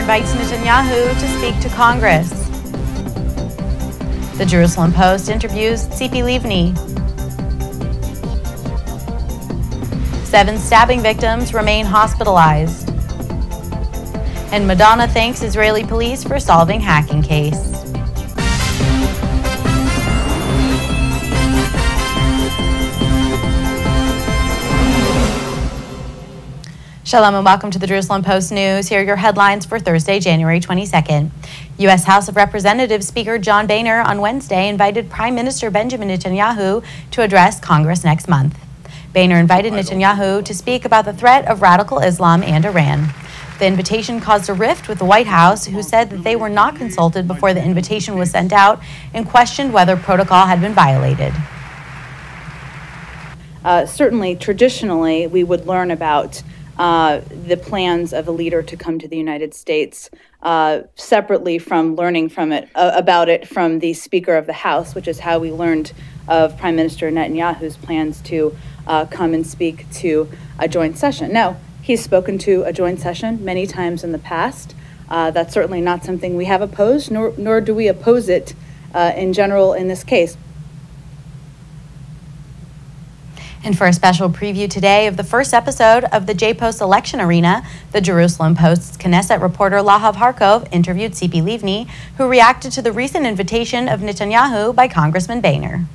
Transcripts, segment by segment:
invites Netanyahu to speak to Congress. The Jerusalem Post interviews Tzipi Livni. 7 stabbing victims remain hospitalized. And Madonna thanks Israeli police for solving hacking case. Shalom and welcome to the Jerusalem Post News. Here are your headlines for Thursday, January 22nd. U.S. House of Representatives Speaker John Boehner on Wednesday invited Prime Minister Benjamin Netanyahu to address Congress next month. Boehner invited Netanyahu to speak about the threat of radical Islam and Iran. The invitation caused a rift with the White House, who said that they were not consulted before the invitation was sent out and questioned whether protocol had been violated. Certainly, traditionally, we would learn about the plans of a leader to come to the United States separately from learning about it from the Speaker of the House, which is how we learned of Prime Minister Netanyahu's plans to come and speak to a joint session. Now, he's spoken to a joint session many times in the past. That's certainly not something we have opposed, nor do we oppose it in general in this case. And for a special preview today of the first episode of the Jpost election arena, the Jerusalem Post's Knesset reporter Lahav Harkov interviewed Tzipi Livni, who reacted to the recent invitation of Netanyahu by Congressman Boehner.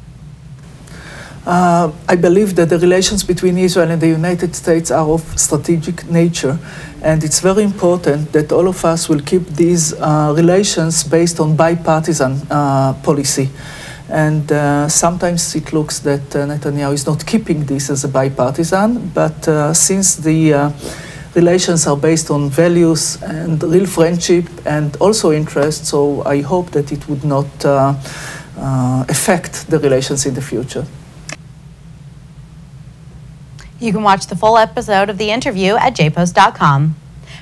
I believe that the relations between Israel and the United States are of strategic nature, and it's very important that all of us will keep these relations based on bipartisan policy. And sometimes it looks that Netanyahu is not keeping this as a bipartisan, but since the relations are based on values and real friendship and also interest, so I hope that it would not affect the relations in the future. You can watch the full episode of the interview at jpost.com.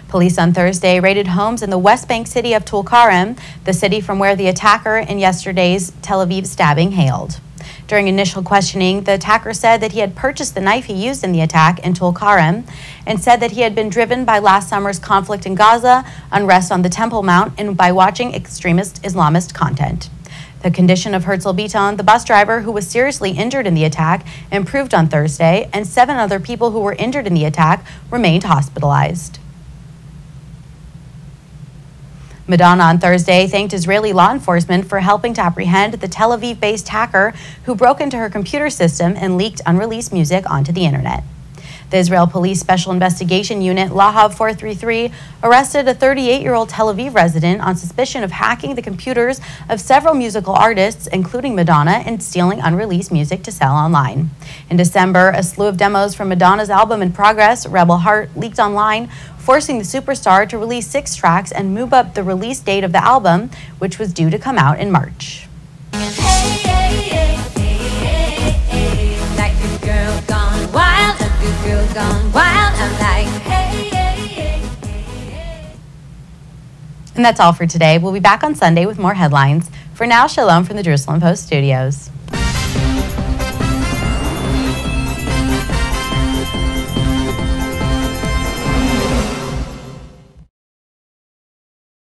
Police on Thursday raided homes in the West Bank city of Tulkarem, the city from where the attacker in yesterday's Tel Aviv stabbing hailed. During initial questioning, the attacker said that he had purchased the knife he used in the attack in Tulkarem and said that he had been driven by last summer's conflict in Gaza, unrest on the Temple Mount, and by watching extremist Islamist content. The condition of Herzl Biton, the bus driver who was seriously injured in the attack, improved on Thursday, and 7 other people who were injured in the attack remained hospitalized. Madonna on Thursday thanked Israeli law enforcement for helping to apprehend the Tel Aviv-based hacker who broke into her computer system and leaked unreleased music onto the internet. The Israel Police Special Investigation Unit, Lahav 433, arrested a 38-year-old Tel Aviv resident on suspicion of hacking the computers of several musical artists, including Madonna, and stealing unreleased music to sell online. In December, a slew of demos from Madonna's album in progress, Rebel Heart, leaked online, forcing the superstar to release 6 tracks and move up the release date of the album, which was due to come out in March. And that's all for today. We'll be back on Sunday with more headlines. For now, shalom from the Jerusalem Post studios.